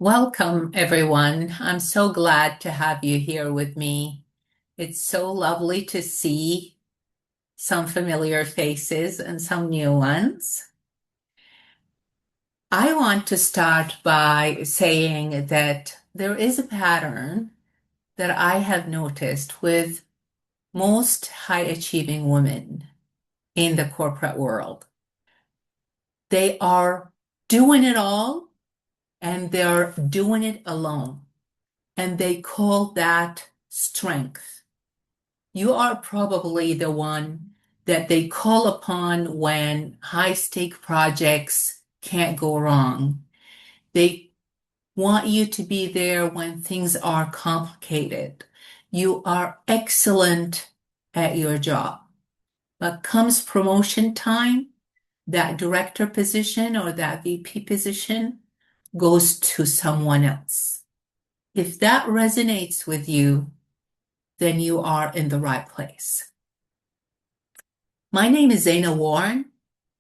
Welcome, everyone. I'm so glad to have you here with me. It's so lovely to see some familiar faces and some new ones. I want to start by saying that there is a pattern that I have noticed with most high-achieving women in the corporate world. They are doing it all and they're doing it alone, and they call that strength. You are probably the one that they call upon when high-stake projects can't go wrong. They want you to be there when things are complicated. You are excellent at your job. But comes promotion time, that director position or that VP position goes to someone else. If that resonates with you, then you are in the right place. My name is Zaina Warren,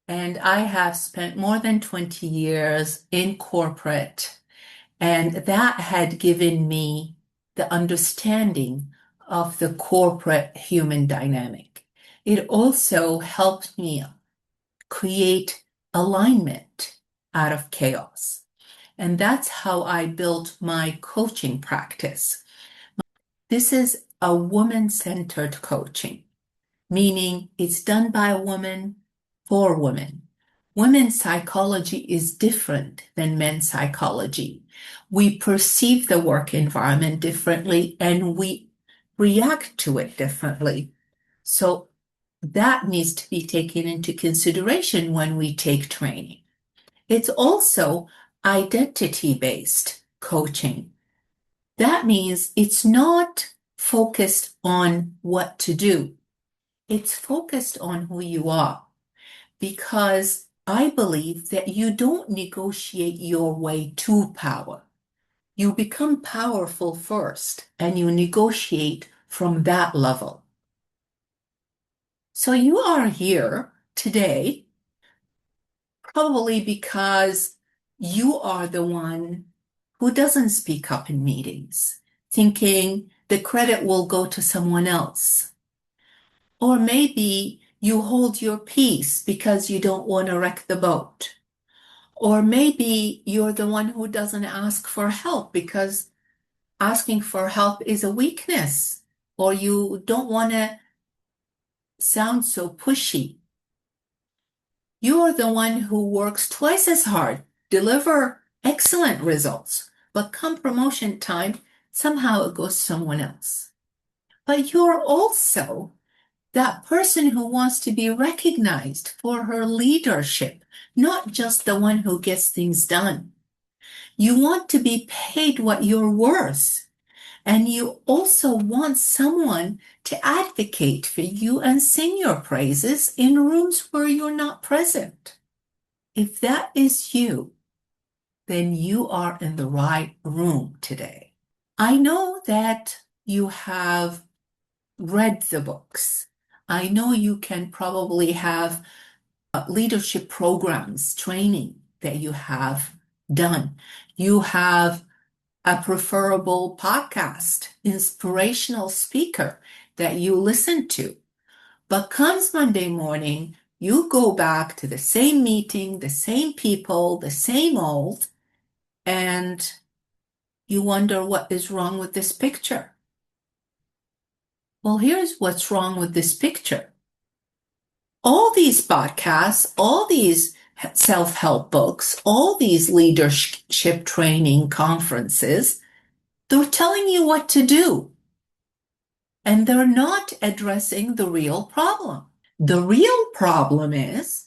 and I have spent more than 20 years in corporate, and that had given me the understanding of the corporate human dynamic. It also helped me create alignment out of chaos. And that's how I built my coaching practice. This is a woman-centered coaching, meaning it's done by a woman for women. Women's psychology is different than men's psychology. We perceive the work environment differently and we react to it differently. So that needs to be taken into consideration when we take training. It's also identity-based coaching. That means it's not focused on what to do. It's focused on who you are, because I believe that you don't negotiate your way to power. You become powerful first and you negotiate from that level. So you are here today probably because you are the one who doesn't speak up in meetings, thinking the credit will go to someone else. Or maybe you hold your peace because you don't want to wreck the boat. Or maybe you're the one who doesn't ask for help because asking for help is a weakness, or you don't want to sound so pushy. You're the one who works twice as hard, deliver excellent results, but come promotion time, somehow it goes to someone else. But you're also that person who wants to be recognized for her leadership, not just the one who gets things done. You want to be paid what you're worth, and you also want someone to advocate for you and sing your praises in rooms where you're not present. If that is you, then you are in the right room today. I know that you have read the books. I know you can probably have leadership programs, training that you have done. You have a preferable podcast, inspirational speaker that you listen to. But comes Monday morning, you go back to the same meeting, the same people, the same old, and you wonder what is wrong with this picture. Well, here's what's wrong with this picture. All these podcasts, all these self-help books, all these leadership training conferences, they're telling you what to do. And they're not addressing the real problem. The real problem is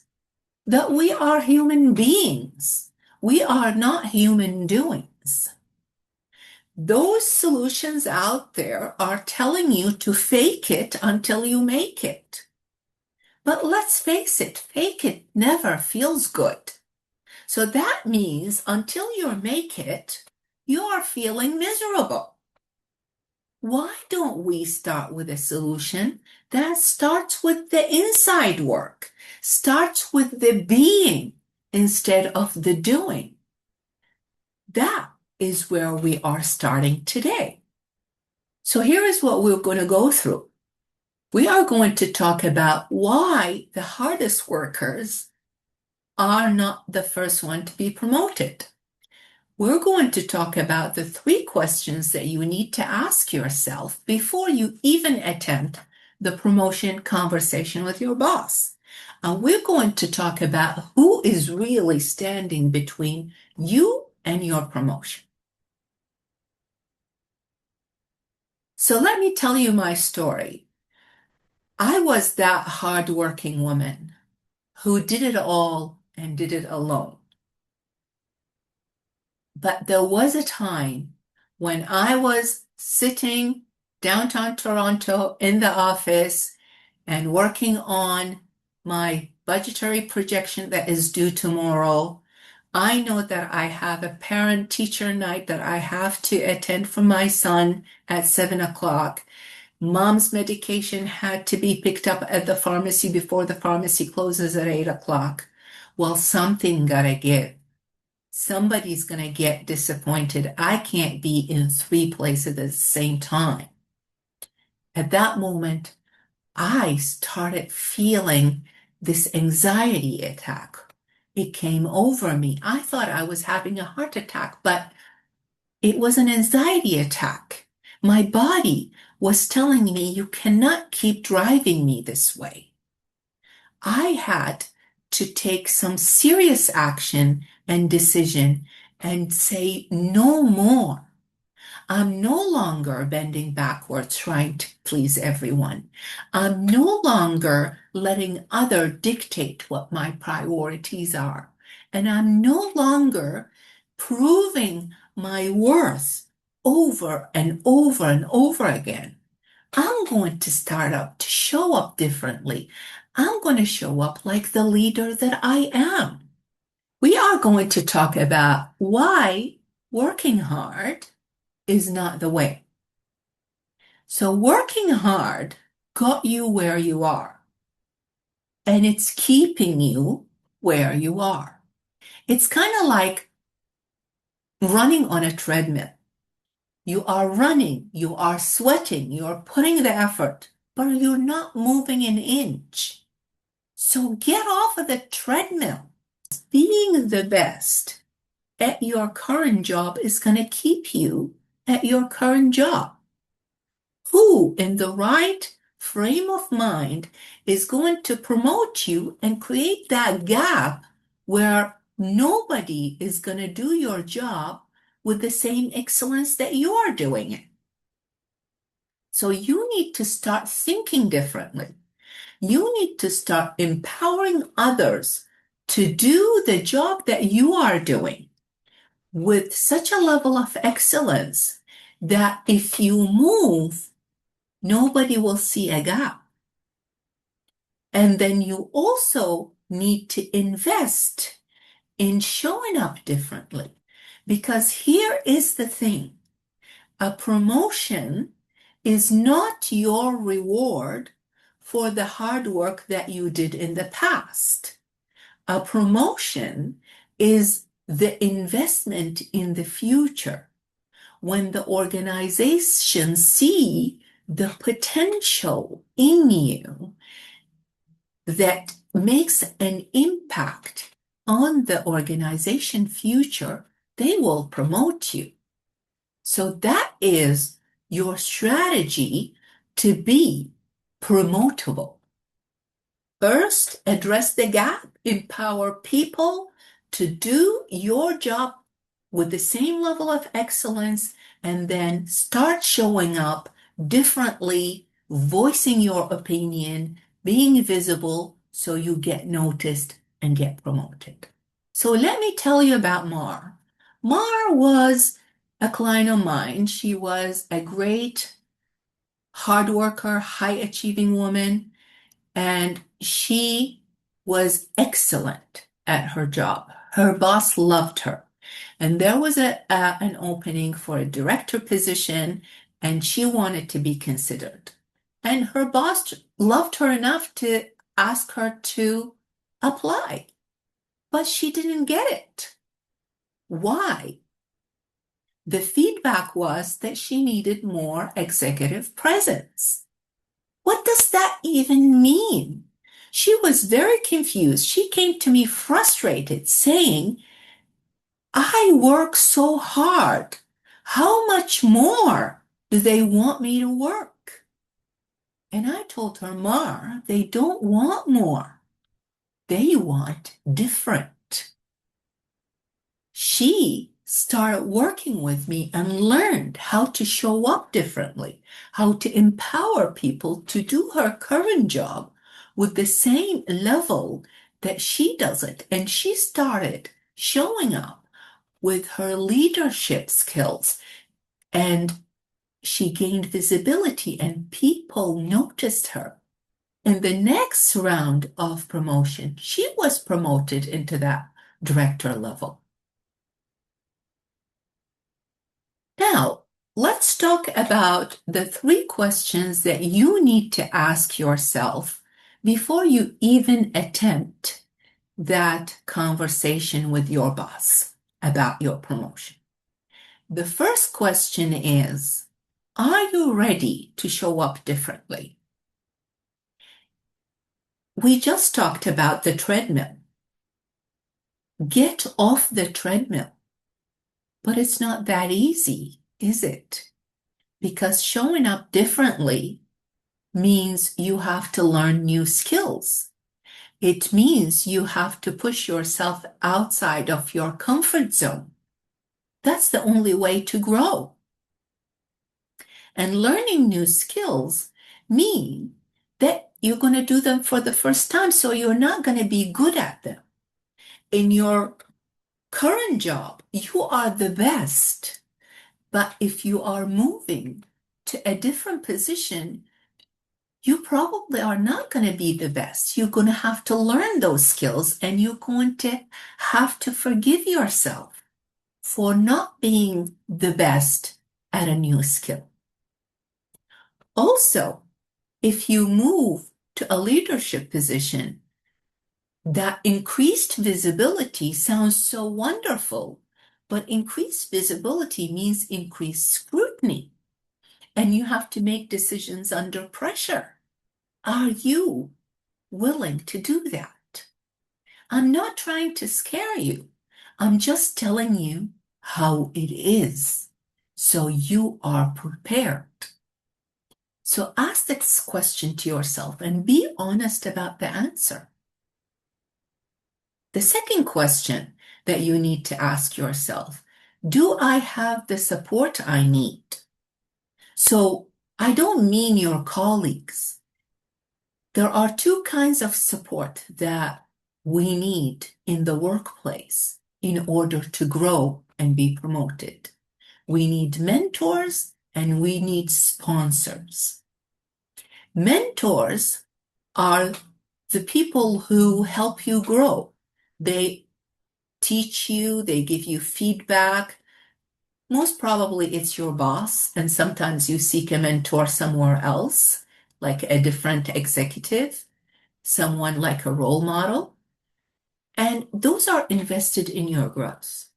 that we are human beings. We are not human doings. Those solutions out there are telling you to fake it until you make it. But let's face it, fake it never feels good. So that means until you make it, you are feeling miserable. Why don't we start with a solution that starts with the inside work, starts with the being instead of the doing? That is where we are starting today. So here is what we're going to go through. We are going to talk about why the hardest workers are not the first one to be promoted. We're going to talk about the 3 questions that you need to ask yourself before you even attempt the promotion conversation with your boss. And we're going to talk about who is really standing between you and your promotion. So let me tell you my story. I was that hardworking woman who did it all and did it alone. But there was a time when I was sitting downtown Toronto in the office and working on my budgetary projection that is due tomorrow. I know that I have a parent-teacher night that I have to attend for my son at 7 o'clock. Mom's medication had to be picked up at the pharmacy before the pharmacy closes at 8 o'clock. Well, something gotta give. Somebody's gonna get disappointed. I can't be in 3 places at the same time. At that moment, I started feeling this anxiety attack. It came over me. I thought I was having a heart attack, but it was an anxiety attack. My body was telling me, you cannot keep driving me this way. I had to take some serious action and decision and say no more. I'm no longer bending backwards trying to please everyone. I'm no longer letting others dictate what my priorities are. And I'm no longer proving my worth over and over and over again. I'm going to start up to show up differently. I'm going to show up like the leader that I am. We are going to talk about why working hard is not the way. So working hard got you where you are, and it's keeping you where you are. It's kind of like running on a treadmill. You are running, you are sweating, you are putting the effort, but you're not moving an inch. So get off of the treadmill. Being the best at your current job is going to keep you at your current job. Who in the right frame of mind is going to promote you and create that gap where nobody is going to do your job with the same excellence that you are doing it? So you need to start thinking differently. You need to start empowering others to do the job that you are doing with such a level of excellence that if you move, nobody will see a gap. And then you also need to invest in showing up differently. Because here is the thing. A promotion is not your reward for the hard work that you did in the past. A promotion is the investment in the future. When the organization see the potential in you that makes an impact on the organization future, they will promote you. So that is your strategy to be promotable. First, address the gap, empower people to do your job with the same level of excellence, and then start showing up differently, voicing your opinion, being visible so you get noticed and get promoted. So let me tell you about Mar. Mar was a client of mine. She was a great hard worker, high achieving woman, and she was excellent at her job. Her boss loved her. And there was an opening for a director position, and she wanted to be considered. And her boss loved her enough to ask her to apply, but she didn't get it. Why? The feedback was that she needed more executive presence. What does that even mean? She was very confused. She came to me frustrated, saying, I work so hard. How much more do they want me to work? And I told her, Mar, they don't want more. They want different. She started working with me and learned how to show up differently, how to empower people to do her current job with the same level that she does it. And she started showing up with her leadership skills, and she gained visibility and people noticed her. In the next round of promotion, she was promoted into that director level. Now, let's talk about the 3 questions that you need to ask yourself before you even attempt that conversation with your boss about your promotion. The first question is, are you ready to show up differently? We just talked about the treadmill. Get off the treadmill. But it's not that easy, is it? Because showing up differently means you have to learn new skills. It means you have to push yourself outside of your comfort zone. That's the only way to grow. And learning new skills mean that you're going to do them for the first time, so you're not going to be good at them. In your current job, you are the best. But if you are moving to a different position, you probably are not going to be the best. You're going to have to learn those skills, and you're going to have to forgive yourself for not being the best at a new skill. Also, if you move to a leadership position, that increased visibility sounds so wonderful, but increased visibility means increased scrutiny, and you have to make decisions under pressure. Are you willing to do that? I'm not trying to scare you. I'm just telling you how it is, so you are prepared. So ask this question to yourself and be honest about the answer. The second question that you need to ask yourself, do I have the support I need? So I don't mean your colleagues. There are 2 kinds of support that we need in the workplace in order to grow and be promoted. We need mentors and we need sponsors. Mentors are the people who help you grow. They teach you, they give you feedback. Most probably it's your boss, and sometimes you seek a mentor somewhere else, like a different executive, someone like a role model. And those are invested in your growth.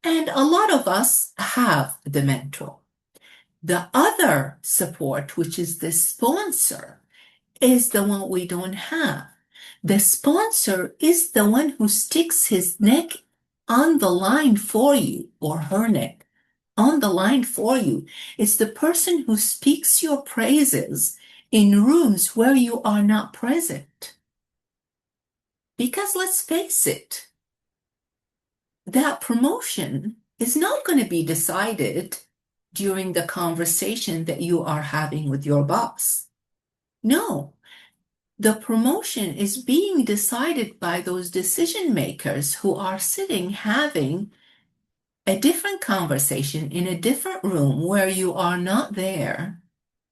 And a lot of us have the mentor. The other support, which is the sponsor, is the one we don't have. The sponsor is the one who sticks his neck on the line for you, or her neck on the line for you. It's the person who speaks your praises in rooms where you are not present. Because let's face it, that promotion is not going to be decided during the conversation that you are having with your boss. No, the promotion is being decided by those decision makers who are sitting having a different conversation in a different room where you are not there,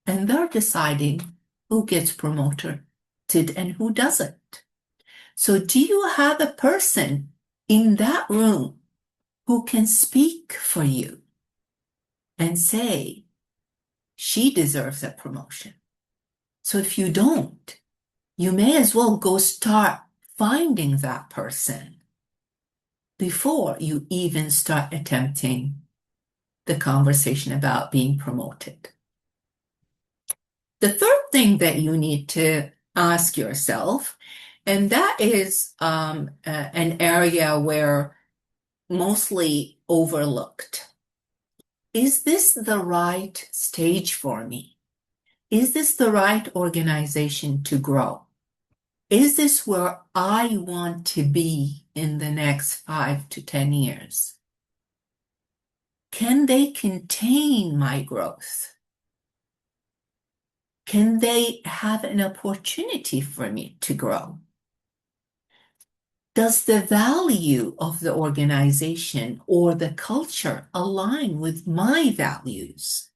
and they're deciding who gets promoted and who doesn't. So do you have a person in that room who can speak for you and say, she deserves a promotion? So if you don't, you may as well go start finding that person before you even start attempting the conversation about being promoted. The third thing that you need to ask yourself, and that is an area where mostly overlooked. Is this the right stage for me? Is this the right organization to grow? Is this where I want to be in the next 5 to 10 years? Can they contain my growth? Can they have an opportunity for me to grow? Does the value of the organization or the culture align with my values?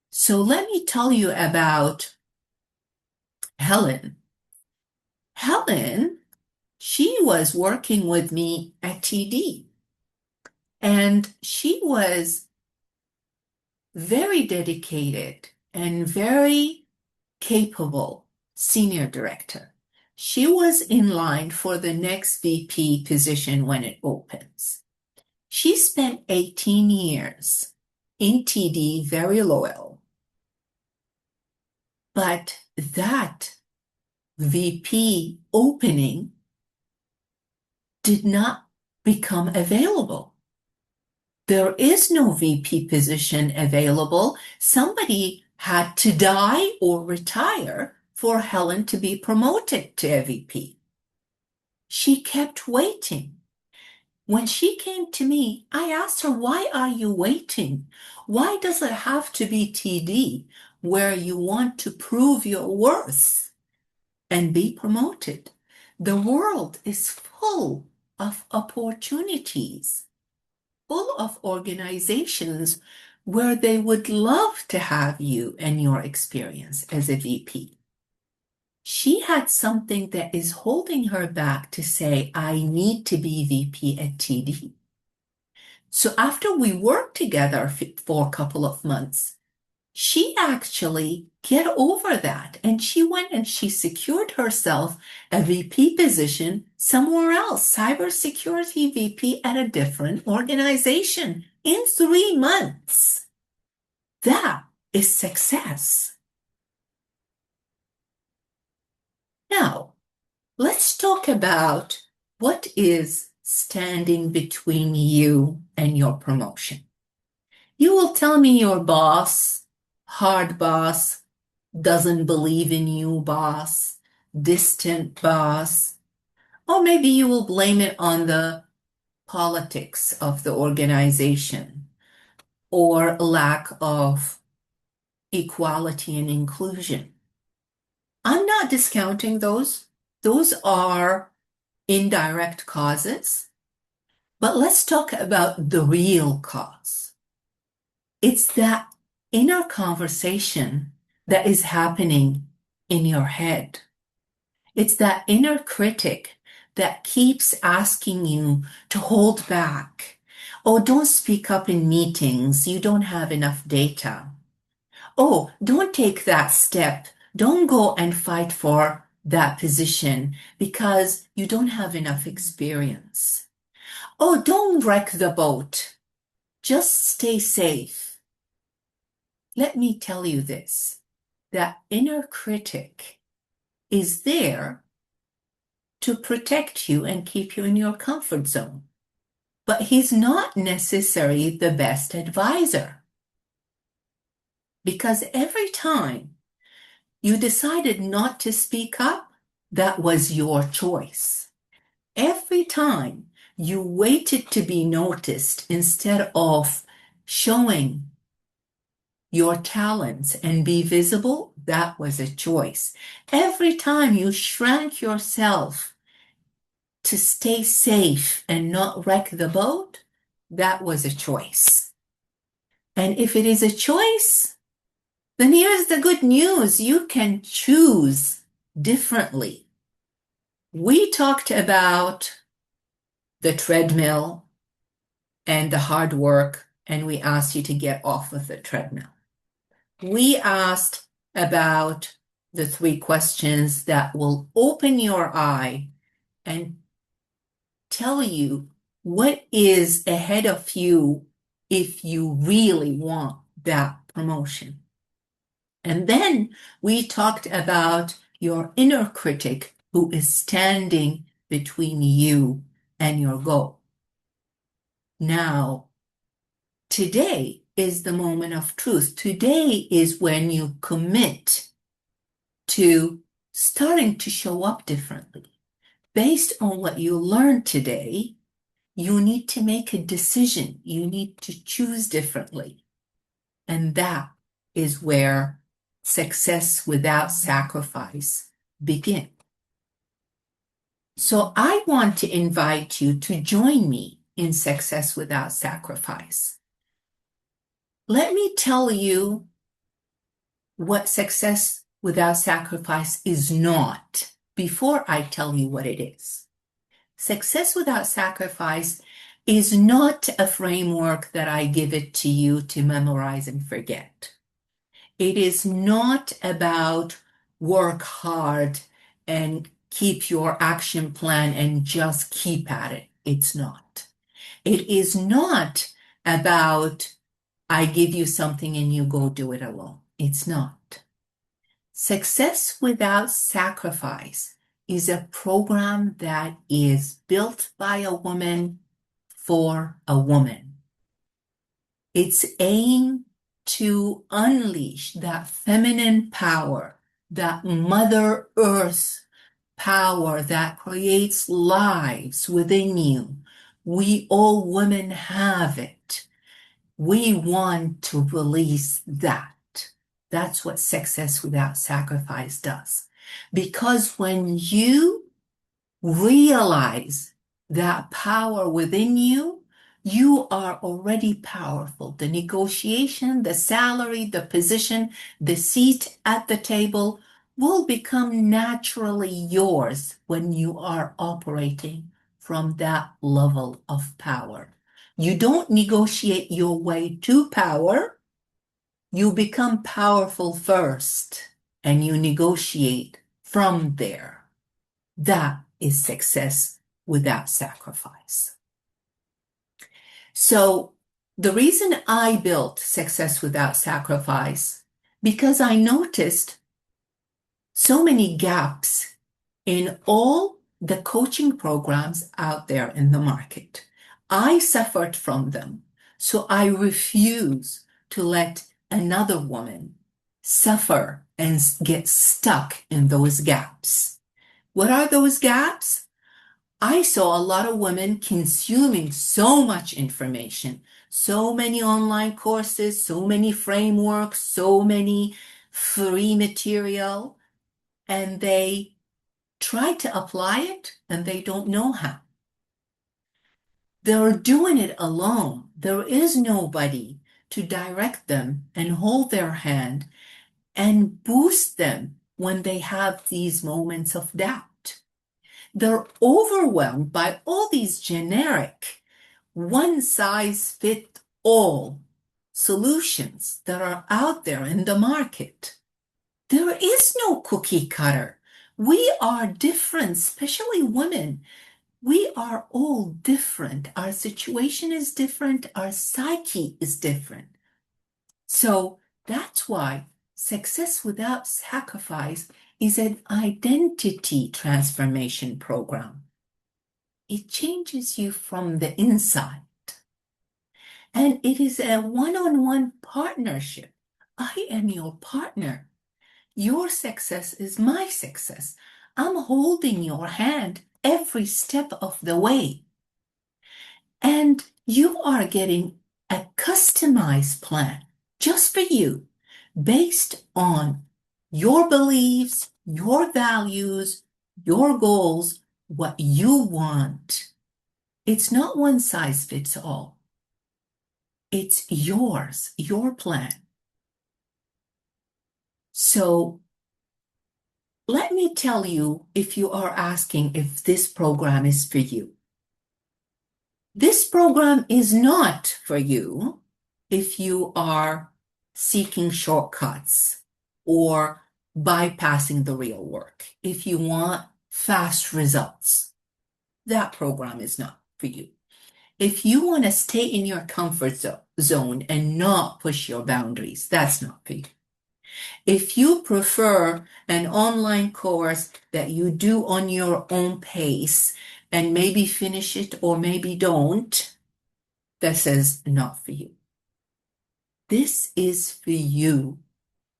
So let me tell you about Helen. Helen, she was working with me at TD, and she was very dedicated and very capable senior director. She was in line for the next VP position when it opens. She spent 18 years in TD, very loyal. But that VP opening did not become available. There is no VP position available. Somebody had to die or retire for Helen to be promoted to a VP. She kept waiting. When she came to me, I asked her, why are you waiting? Why does it have to be TD where you want to prove your worth and be promoted? The world is full of opportunities, full of organizations where they would love to have you and your experience as a VP. She had something that is holding her back to say, I need to be VP at TD. So after we worked together for a couple of months, she actually get over that, and she went and she secured herself a VP position somewhere else, cybersecurity VP at a different organization in 3 months. That is success. Now, let's talk about what is standing between you and your promotion. You will tell me your boss, hard boss, doesn't believe in you, boss, distant boss, or maybe you will blame it on the politics of the organization or lack of equality and inclusion. I'm not discounting those. Those are indirect causes. But let's talk about the real cause. It's that inner conversation that is happening in your head. It's that inner critic that keeps asking you to hold back. Oh, don't speak up in meetings. You don't have enough data. Oh, don't take that step. Don't go and fight for that position because you don't have enough experience. Oh, don't wreck the boat. Just stay safe. Let me tell you this, that inner critic is there to protect you and keep you in your comfort zone. But he's not necessarily the best advisor. Because every time you decided not to speak up, that was your choice. Every time you waited to be noticed instead of showing your talents and be visible, that was a choice. Every time you shrank yourself to stay safe and not wreck the boat, that was a choice. And if it is a choice, then here's the good news. You can choose differently. We talked about the treadmill and the hard work, and we asked you to get off of the treadmill. We asked about the 3 questions that will open your eye and tell you what is ahead of you if you really want that promotion. And then we talked about your inner critic who is standing between you and your goal. Now, today is the moment of truth. Today is when you commit to starting to show up differently. Based on what you learned today, you need to make a decision. You need to choose differently. And that is where success without sacrifice begins. So I want to invite you to join me in Success Without Sacrifice. Let me tell you what success without sacrifice is not before I tell you what it is. Success without sacrifice is not a framework that I give it to you to memorize and forget. It is not about work hard and keep your action plan and just keep at it. It's not. It is not about I give you something and you go do it alone. It's not. Success without sacrifice is a program that is built by a woman for a woman. It's aimed to unleash that feminine power, that Mother Earth power that creates lives within you. We all women have it. We want to release that. That's what success without sacrifice does. Because when you realize that power within you, you are already powerful. The negotiation, the salary, the position, the seat at the table will become naturally yours when you are operating from that level of power. You don't negotiate your way to power. You become powerful first and you negotiate from there. That is success without sacrifice. So the reason I built Success Without Sacrifice, because I noticed so many gaps in all the coaching programs out there in the market. I suffered from them, so I refuse to let another woman suffer and get stuck in those gaps. What are those gaps? I saw a lot of women consuming so much information, so many online courses, so many frameworks, so many free material, and they try to apply it and they don't know how. They're doing it alone. There is nobody to direct them and hold their hand and boost them when they have these moments of doubt. They're overwhelmed by all these generic, one-size-fits-all solutions that are out there in the market. There is no cookie cutter. We are different, especially women. We are all different. Our situation is different. Our psyche is different. So that's why Success Without Sacrifice is an identity transformation program. It changes you from the inside. And it is a one-on-one partnership. I am your partner. Your success is my success. I'm holding your hand every step of the way. And you are getting a customized plan just for you based on your beliefs, your values, your goals, what you want. It's not one size fits all. It's yours, your plan. So let me tell you, if you are asking if this program is for you. This program is not for you if you are seeking shortcuts or bypassing the real work. If you want fast results, that program is not for you. If you want to stay in your comfort zone and not push your boundaries, that's not for you. If you prefer an online course that you do on your own pace and maybe finish it or maybe don't, this is not for you. This is for you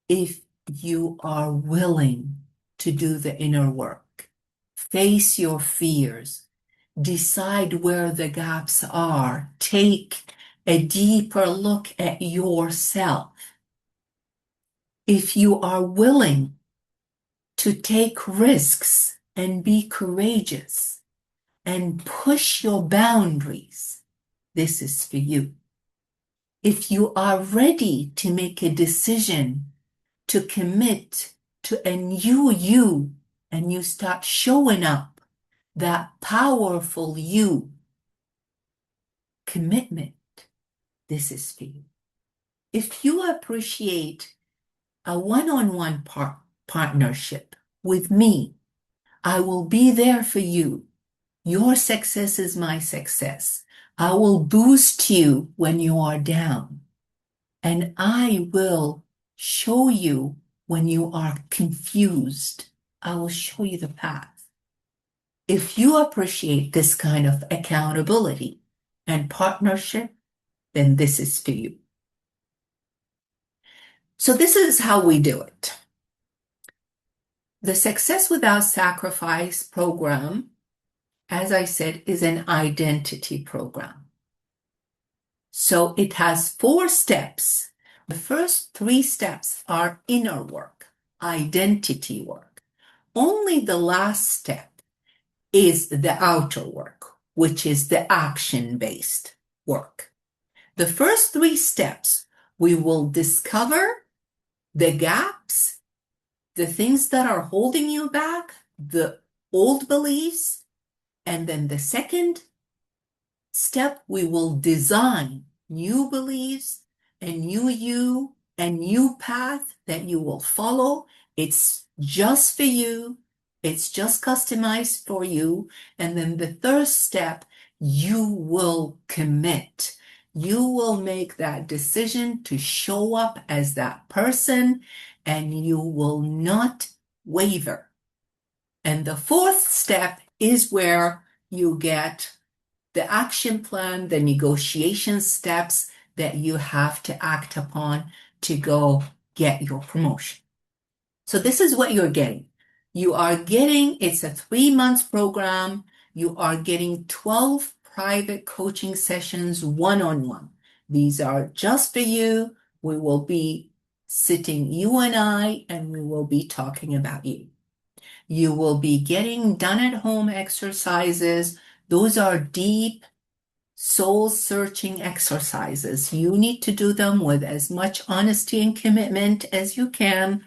if you are willing to do the inner work, face your fears, decide where the gaps are, take a deeper look at yourself. If you are willing to take risks and be courageous and push your boundaries, this is for you. If you are ready to make a decision to commit to a new you and you start showing up, that powerful you commitment, this is for you. If you appreciate a one-on-one partnership with me, I will be there for you. Your success is my success. I will boost you when you are down. And I will show you when you are confused. I will show you the path. If you appreciate this kind of accountability and partnership, then this is for you. So this is how we do it. The Success Without Sacrifice program, as I said, is an identity program. So it has 4 steps. The first 3 steps are inner work, identity work. Only the last step is the outer work, which is the action-based work. The first 3 steps, we will discover the gaps, the things that are holding you back, the old beliefs, and then the second step, we will design new beliefs, a new you, a new path that you will follow. It's just for you. It's just customized for you. And then the third step, you will commit. You will make that decision to show up as that person, and you will not waver. And the fourth step is where you get the action plan, the negotiation steps that you have to act upon to go get your promotion. So this is what you're getting. You are getting, it's a 3-month program. You are getting 12 private coaching sessions one-on-one. These are just for you. We will be sitting, you and I, and we will be talking about you. You will be getting done at home exercises. Those are deep, soul-searching exercises. You need to do them with as much honesty and commitment as you can,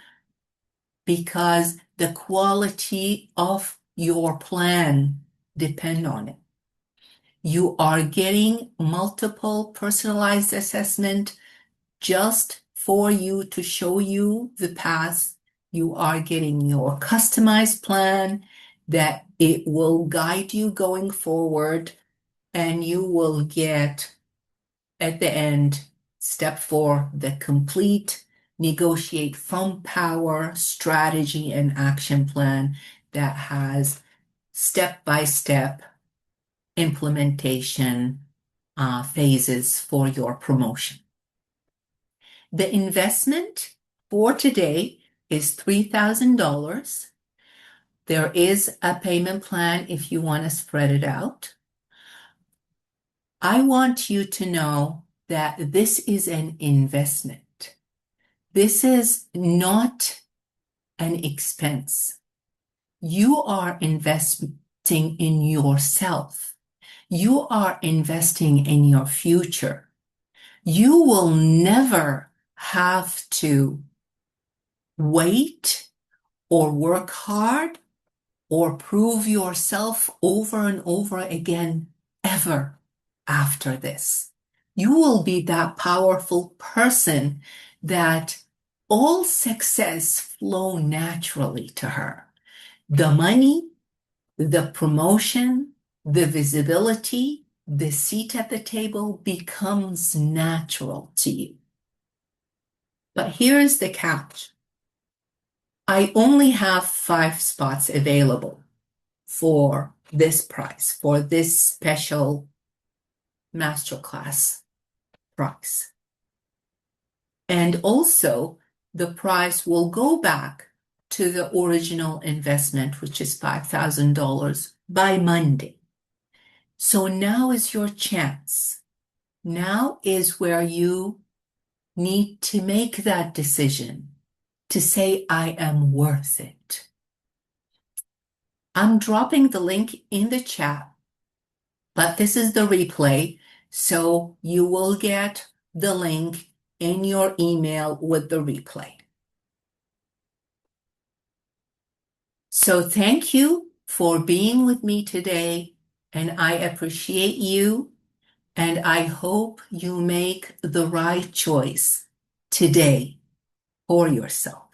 because the quality of your plan depends on it. You are getting multiple personalized assessment just for you to show you the path. You are getting your customized plan that it will guide you going forward, and you will get at the end, step 4, the complete negotiate from power strategy and action plan that has step-by-step implementation phases for your promotion. The investment for today is $3,000. There is a payment plan if you want to spread it out. I want you to know that this is an investment. This is not an expense. You are investing in yourself. You are investing in your future. You will never have to wait or work hard or prove yourself over and over again ever after this. You will be that powerful person that all success flow naturally to her. The money, the promotion, the visibility, the seat at the table becomes natural to you. But here is the catch. I only have 5 spots available for this price, for this special masterclass price. And also, the price will go back to the original investment, which is $5,000 by Monday. So now is your chance. Now is where you need to make that decision to say, I am worth it. I'm dropping the link in the chat, but this is the replay, so you will get the link in your email with the replay. So thank you for being with me today, and I appreciate you, and I hope you make the right choice today for yourself.